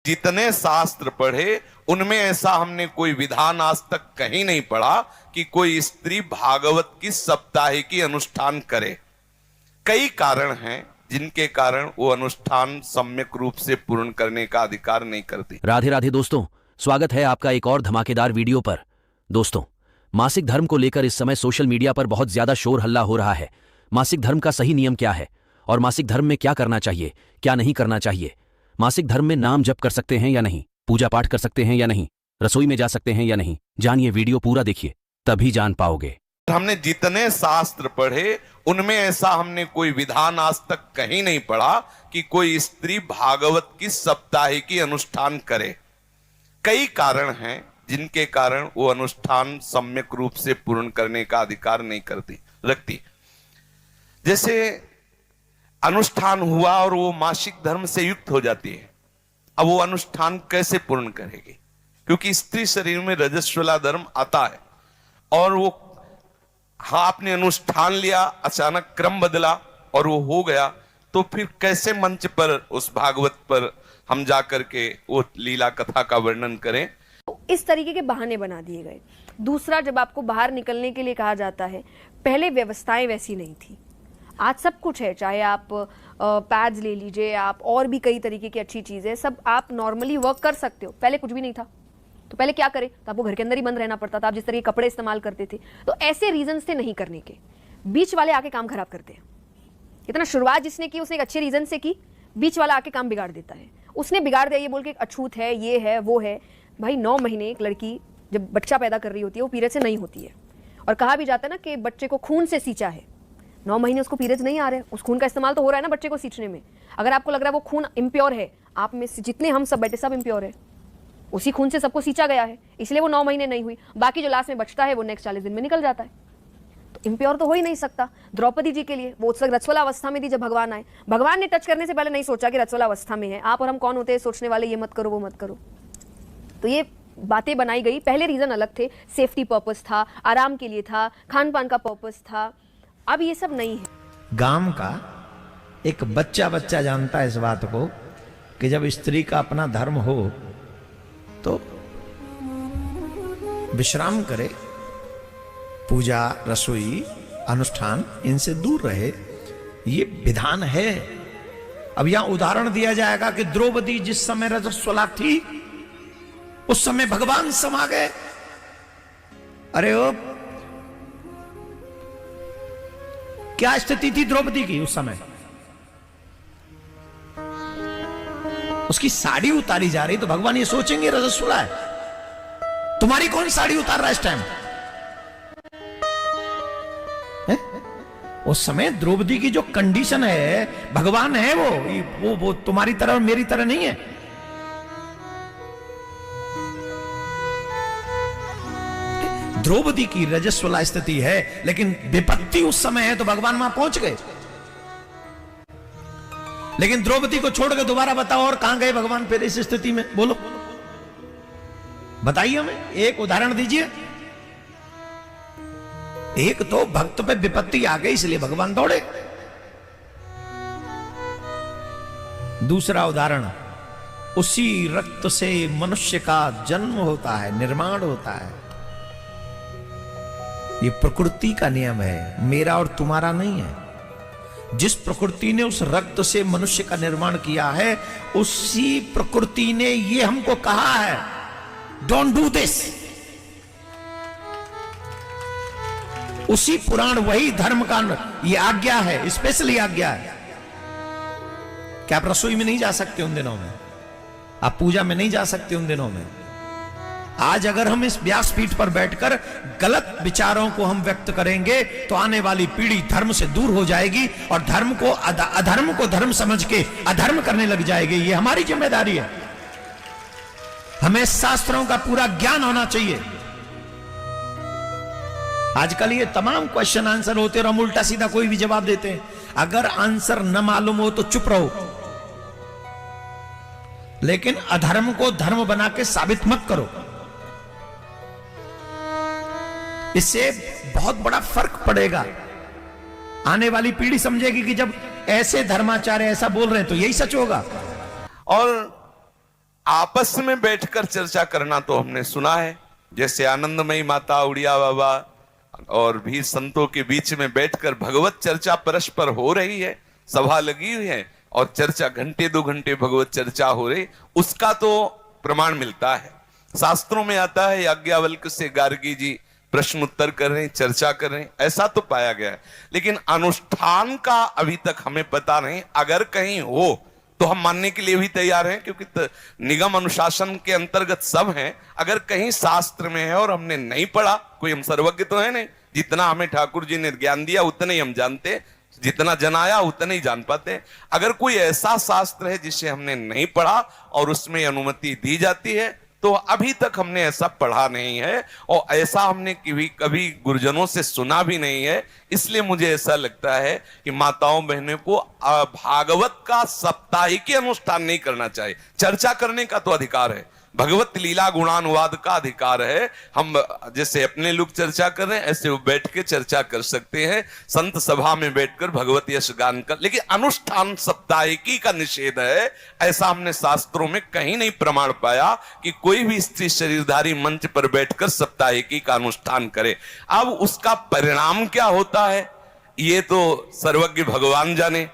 जितने शास्त्र पढ़े उनमें ऐसा हमने कोई विधान आज तक कहीं नहीं पढ़ा कि कोई स्त्री भागवत की साप्ताहिकी अनुष्ठान करे। कई कारण हैं जिनके कारण वो अनुष्ठान सम्यक रूप से पूर्ण करने का अधिकार नहीं करती। राधे राधे दोस्तों, स्वागत है आपका एक और धमाकेदार वीडियो पर। दोस्तों, मासिक धर्म को लेकर इस समय सोशल मीडिया पर बहुत ज्यादा शोर हल्ला हो रहा है। मासिक धर्म का सही नियम क्या है और मासिक धर्म में क्या करना चाहिए, क्या नहीं करना चाहिए। मासिक धर्म में नाम जप कर सकते हैं या नहीं, पूजा पाठ कर सकते हैं या नहीं, रसोई में जा सकते हैं या नहीं। जानिए, वीडियो पूरा देखिए, तभी जान पाओगे। हमने जितने शास्त्र पढ़े उनमें ऐसा हमने कोई विधान आज तक कहीं नहीं पढ़ा कि कोई स्त्री भागवत की साप्ताहिकी अनुष्ठान करे। कई कारण हैं जिनके कारण वो अनुष्ठान सम्यक रूप से पूर्ण करने का अधिकार नहीं रखती। जैसे अनुष्ठान हुआ और वो मासिक धर्म से युक्त हो जाती है, अब वो अनुष्ठान कैसे पूर्ण करेगी? क्योंकि स्त्री शरीर में रजस्वला धर्म आता है और वो आपने अनुष्ठान लिया, अचानक क्रम बदला और वो हो गया, तो फिर कैसे मंच पर उस भागवत पर हम जाकर के वो लीला कथा का वर्णन करें? इस तरीके के बहाने बना दिए गए। दूसरा, जब आपको बाहर निकलने के लिए कहा जाता है, पहले व्यवस्थाएं वैसी नहीं थी। आज सब कुछ है, चाहे आप पैड्स ले लीजिए, आप और भी कई तरीके की अच्छी चीजें, सब आप नॉर्मली वर्क कर सकते हो। पहले कुछ भी नहीं था, तो पहले क्या करें? तो आपको घर के अंदर ही बंद रहना पड़ता था। आप जिस तरह के कपड़े इस्तेमाल करते थे, तो ऐसे रीजंस थे नहीं करने के। बीच वाले आके काम खराब करते हैं। इतना शुरुआत जिसने की उसने एक अच्छे रीजन से की, बीच वाला आके काम बिगाड़ देता है। उसने बिगाड़ दिया ये बोल के अछूत है, ये है, वो है। भाई 9 महीने एक लड़की जब बच्चा पैदा कर रही होती है, वो पीरियड से नहीं होती है। और कहा भी जाता है ना कि बच्चे को खून से सींचा है। 9 महीने उसको पीरियड्स नहीं आ रहे, उस खून का इस्तेमाल तो हो रहा है ना बच्चे को सींचने में। अगर आपको लग रहा है वो खून इम्प्योर है, आप में से जितने हम सब बैठे सब इम्प्योर है, उसी खून से सबको सींचा गया है, इसलिए वो 9 महीने नहीं हुई। बाकी जो लास्ट में बचता है वो नेक्स्ट 40 दिन में निकल जाता है। तो इम्प्योर तो हो ही नहीं सकता। द्रौपदी जी के लिए वो उस वक्त रजस्वला अवस्था में थी जब भगवान आए। भगवान ने टच करने से पहले नहीं सोचा कि रजस्वला अवस्था में है। आप और हम कौन होते हैं सोचने वाले, ये मत करो वो मत करो। तो ये बातें बनाई गई। पहले रीजन अलग थे, सेफ्टी पर्पस था, आराम के लिए था, खान पान का पर्पस था। अब ये सब नहीं है। गांव का एक बच्चा जानता है इस बात को कि जब स्त्री का अपना धर्म हो तो विश्राम करे, पूजा, रसोई, अनुष्ठान इनसे दूर रहे। ये विधान है। अब यहां उदाहरण दिया जाएगा कि द्रौपदी जिस समय रजस्वला थी उस समय भगवान समा गए। अरे ओ, क्या स्थिति थी द्रौपदी की उस समय? उसकी साड़ी उतारी जा रही तो भगवान ये सोचेंगे रजस्वला है, तुम्हारी कौन साड़ी उतार रहा है इस टाइम? उस समय द्रौपदी की जो कंडीशन है, भगवान है वो तुम्हारी तरह और मेरी तरह नहीं है। द्रौपदी की रजस्वला स्थिति है, लेकिन विपत्ति उस समय है तो भगवान वहां पहुंच गए। लेकिन द्रौपदी को छोड़ के दोबारा बताओ और कहां गए भगवान फिर इस स्थिति में? बोलो, बताइए हमें, एक उदाहरण दीजिए। एक तो भक्त पे विपत्ति आ गई इसलिए भगवान दौड़े। दूसरा उदाहरण, उसी रक्त से मनुष्य का जन्म होता है, निर्माण होता है। ये प्रकृति का नियम है, मेरा और तुम्हारा नहीं है। जिस प्रकृति ने उस रक्त से मनुष्य का निर्माण किया है, उसी प्रकृति ने ये हमको कहा है, डोंट डू दिस। उसी पुराण, वही धर्म का ये आज्ञा है, स्पेशली आज्ञा है कि आप रसोई में नहीं जा सकते उन दिनों में, आप पूजा में नहीं जा सकते उन दिनों में। आज अगर हम इस व्यासपीठ पर बैठकर गलत विचारों को हम व्यक्त करेंगे तो आने वाली पीढ़ी धर्म से दूर हो जाएगी और धर्म को अधर्म को धर्म समझ के अधर्म करने लग जाएगी। ये हमारी जिम्मेदारी है। हमें शास्त्रों का पूरा ज्ञान होना चाहिए। आजकल ये तमाम क्वेश्चन आंसर होते और हम उल्टा सीधा कोई भी जवाब देते हैं। अगर आंसर न मालूम हो तो चुप रहो, लेकिन अधर्म को धर्म बना के साबित मत करो। इससे बहुत बड़ा फर्क पड़ेगा। आने वाली पीढ़ी समझेगी कि जब ऐसे धर्माचार्य ऐसा बोल रहे हैं तो यही सच होगा। और आपस में बैठकर चर्चा करना तो हमने सुना है, जैसे आनंदमयी माता, उड़िया बाबा और भी संतों के बीच में बैठकर भगवत चर्चा परस्पर हो रही है, सभा लगी हुई है और चर्चा घंटे 2 घंटे भगवत चर्चा हो रही, उसका तो प्रमाण मिलता है। शास्त्रों में आता है याज्ञवल्क्य से गार्गी जी प्रश्न उत्तर कर रहे हैं, चर्चा कर रहे हैं, ऐसा तो पाया गया है। लेकिन अनुष्ठान का अभी तक हमें पता नहीं। अगर कहीं हो तो हम मानने के लिए भी तैयार हैं, क्योंकि निगम अनुशासन के अंतर्गत सब हैं। अगर कहीं शास्त्र में है और हमने नहीं पढ़ा, कोई हम सर्वज्ञ तो है नहीं, जितना हमें ठाकुर जी ने ज्ञान दिया उतने ही हम जानते, जितना जनाया उतने ही जान पाते। अगर कोई ऐसा शास्त्र है जिसे हमने नहीं पढ़ा और उसमें अनुमति दी जाती है, तो अभी तक हमने ऐसा पढ़ा नहीं है और ऐसा हमने कभी गुरुजनों से सुना भी नहीं है। इसलिए मुझे ऐसा लगता है कि माताओं बहनों को भागवत का साप्ताहिक अनुष्ठान नहीं करना चाहिए। चर्चा करने का तो अधिकार है, भगवत लीला गुणानुवाद का अधिकार है। हम जैसे अपने लोग चर्चा कर रहे हैं, ऐसे वो बैठ के चर्चा कर सकते हैं, संत सभा में बैठकर भगवत यश गान कर। लेकिन अनुष्ठान साप्ताहिकी का निषेध है, ऐसा हमने शास्त्रों में कहीं नहीं प्रमाण पाया कि कोई भी स्त्री शरीरधारी मंच पर बैठकर साप्ताहिकी का अनुष्ठान करे। अब उसका परिणाम क्या होता है ये तो सर्वज्ञ भगवान जाने।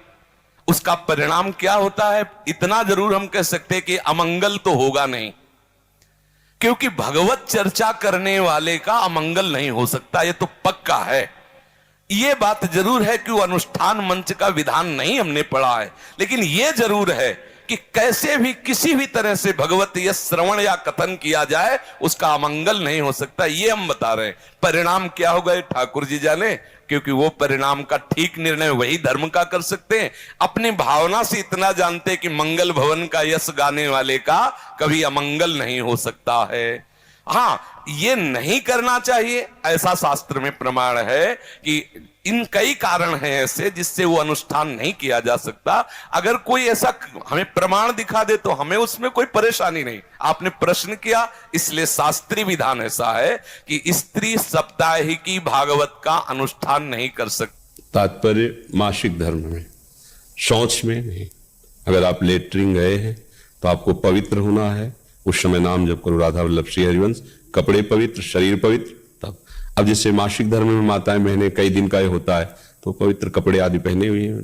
उसका परिणाम क्या होता है इतना जरूर हम कह सकते हैं कि अमंगल तो होगा नहीं, क्योंकि भगवत चर्चा करने वाले का अमंगल नहीं हो सकता, ये तो पक्का है। ये बात जरूर है कि वो अनुष्ठान मंच का विधान नहीं हमने पढ़ा है, लेकिन ये जरूर है कि कैसे भी किसी भी तरह से भगवत यश श्रवण या कथन किया जाए उसका अमंगल नहीं हो सकता, ये हम बता रहे हैं। परिणाम क्या होगा ये ठाकुर जी जाने, क्योंकि वो परिणाम का ठीक निर्णय वही धर्म का कर सकते हैं। अपनी भावना से इतना जानते कि मंगल भवन का यश गाने वाले का कभी अमंगल नहीं हो सकता है। हाँ, ये नहीं करना चाहिए ऐसा शास्त्र में प्रमाण है कि इन कई कारण हैं ऐसे जिससे वो अनुष्ठान नहीं किया जा सकता। अगर कोई ऐसा हमें प्रमाण दिखा दे तो हमें उसमें कोई परेशानी नहीं। आपने प्रश्न किया, इसलिए शास्त्रीय विधान ऐसा है कि स्त्री साप्ताहिकी भागवत का अनुष्ठान नहीं कर सकती। तात्पर्य मासिक धर्म में, शौच में नहीं। अगर आप लेटरिन गए हैं तो आपको पवित्र होना है, उस समय नाम जप करो राधा वल्लभ श्री हरिवंश। कपड़े पवित्र, शरीर पवित्र, तब। अब जैसे मासिक धर्म में माताएं बहनें कई दिन का होता है तो पवित्र कपड़े आदि पहने हुए हैं,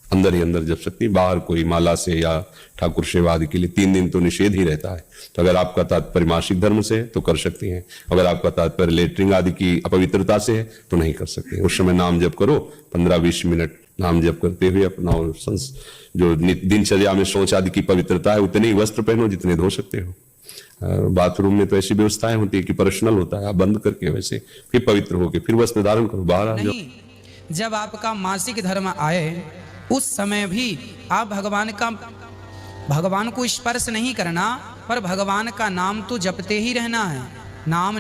अंदर ही अंदर जप सकती, बाहर कोई माला से या ठाकुर सेवा आदि के लिए 3 दिन तो निषेध ही रहता है। तो अगर आपका तात्पर्य मासिक धर्म से है तो कर सकती हैं, अगर आपका तात्पर्य लेटरिन आदि की अपवित्रता से है तो नहीं कर सकते। उस समय नाम जप करो, 15-20 मिनट नाम जप करते हुए अपना जो दिनचर्या में शौच आदि की पवित्रता है उतने ही वस्त्र पहनो जितने धो सकते हो। बाथरूम में तो ऐसी व्यवस्थाएं होती है कि पर्सनल होता है, आप बंद करके वैसे फिर पवित्र होके फिर वस्त्र धारण करो, बाहर आ जाओ। जब आपका मासिक धर्म आए उस समय भी आप भगवान को स्पर्श नहीं करना, पर भगवान का नाम तो जपते ही रहना है। नाम